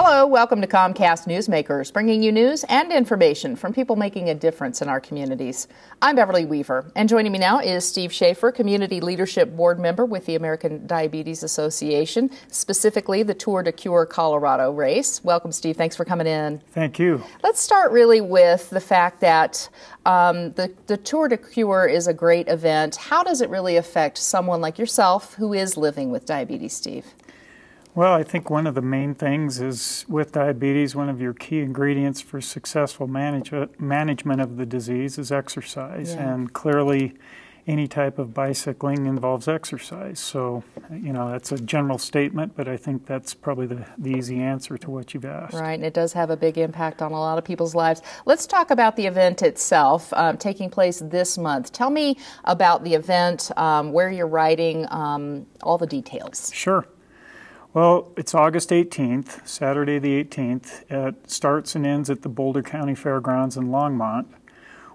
Hello, welcome to Comcast Newsmakers, bringing you news and information from people making a difference in our communities. I'm Beverly Weaver, and joining me now is Steve Shaffer, Community Leadership Board Member with the American Diabetes Association, specifically the Tour de Cure Colorado race. Welcome, Steve. Thanks for coming in. Thank you. Let's start really with the fact that the Tour de Cure is a great event. How does it really affect someone like yourself who is living with diabetes, Steve? Well, I think one of the main things is with diabetes, one of your key ingredients for successful management of the disease is exercise. Yeah. And clearly, any type of bicycling involves exercise. So, you know, that's a general statement, but I think that's probably the easy answer to what you've asked. Right, and it does have a big impact on a lot of people's lives. Let's talk about the event itself, taking place this month. Tell me about the event, where you're riding, all the details. Sure. Well, it's August 18th, Saturday the 18th. It starts and ends at the Boulder County Fairgrounds in Longmont.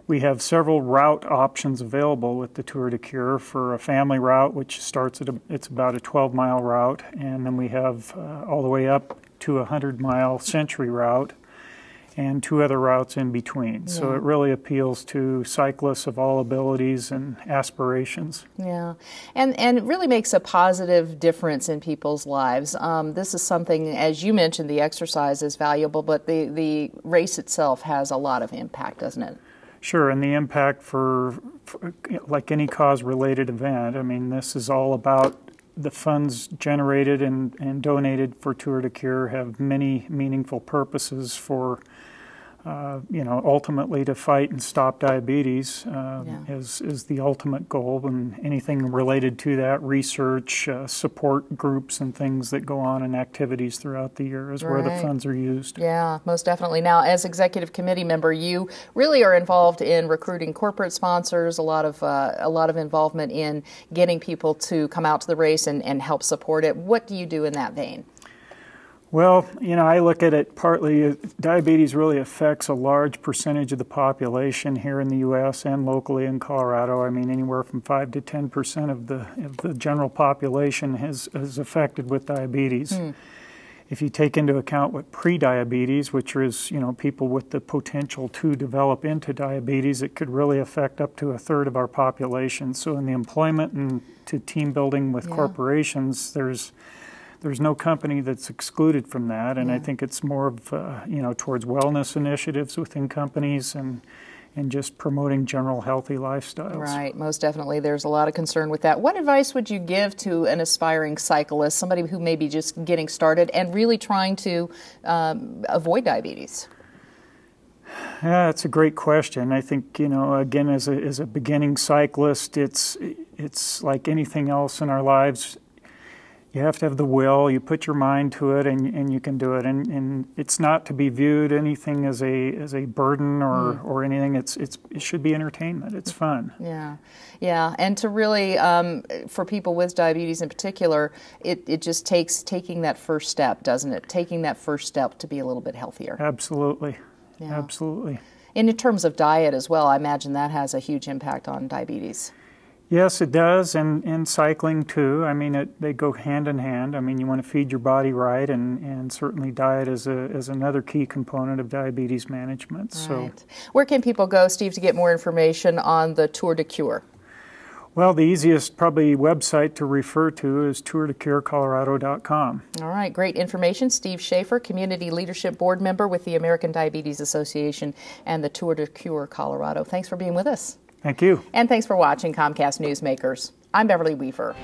We have several route options available with the Tour de Cure. For a family route, which starts at it's about a 12-mile route, and then we have all the way up to a 100-mile Century route, and two other routes in between. Yeah. So it really appeals to cyclists of all abilities and aspirations. Yeah, and it really makes a positive difference in people's lives. This is something, as you mentioned, the exercise is valuable, but the race itself has a lot of impact, doesn't it? Sure, and the impact for like any cause-related event, I mean, this is all about the funds generated and donated for Tour de Cure have many meaningful purposes for, ultimately to fight and stop diabetes is the ultimate goal, and anything related to that, research, support groups and things that go on and activities throughout the year is where the funds are used. Yeah, most definitely. Now, as executive committee member, you really are involved in recruiting corporate sponsors, a lot of involvement in getting people to come out to the race and help support it. What do you do in that vein? Well, you know, I look at it partly, diabetes really affects a large percentage of the population here in the U.S. and locally in Colorado. I mean, anywhere from 5 to 10% of the general population is affected with diabetes. If you take into account what pre-diabetes, which is, you know, people with the potential to develop into diabetes, it could really affect up to a third of our population. So in the employment and to team building with corporations, there's no company that's excluded from that, and I think it's more of, towards wellness initiatives within companies and just promoting general healthy lifestyles. Right, most definitely. There's a lot of concern with that. What advice would you give to an aspiring cyclist, somebody who may be just getting started and really trying to avoid diabetes? Yeah, that's a great question. I think, you know, again, as a beginning cyclist, it's like anything else in our lives. You have to have the will, you put your mind to it, and you can do it. And it's not to be viewed anything as a burden or anything. It should be entertainment. It's fun. Yeah. And to really, for people with diabetes in particular, it just takes taking that first step, doesn't it? Taking that first step to be a little bit healthier. Absolutely. Yeah. Absolutely. And in terms of diet as well, I imagine that has a huge impact on diabetes. Yes, it does, and cycling too. I mean, they go hand in hand. I mean, you want to feed your body right, and certainly diet is another key component of diabetes management. Right. So, where can people go, Steve, to get more information on the Tour de Cure? Well, the easiest probably website to refer to is tourdecurecolorado.com. All right, great information. Steve Shaffer, Community Leadership Board Member with the American Diabetes Association and the Tour de Cure Colorado. Thanks for being with us. Thank you. And thanks for watching Comcast Newsmakers. I'm Beverly Weaver.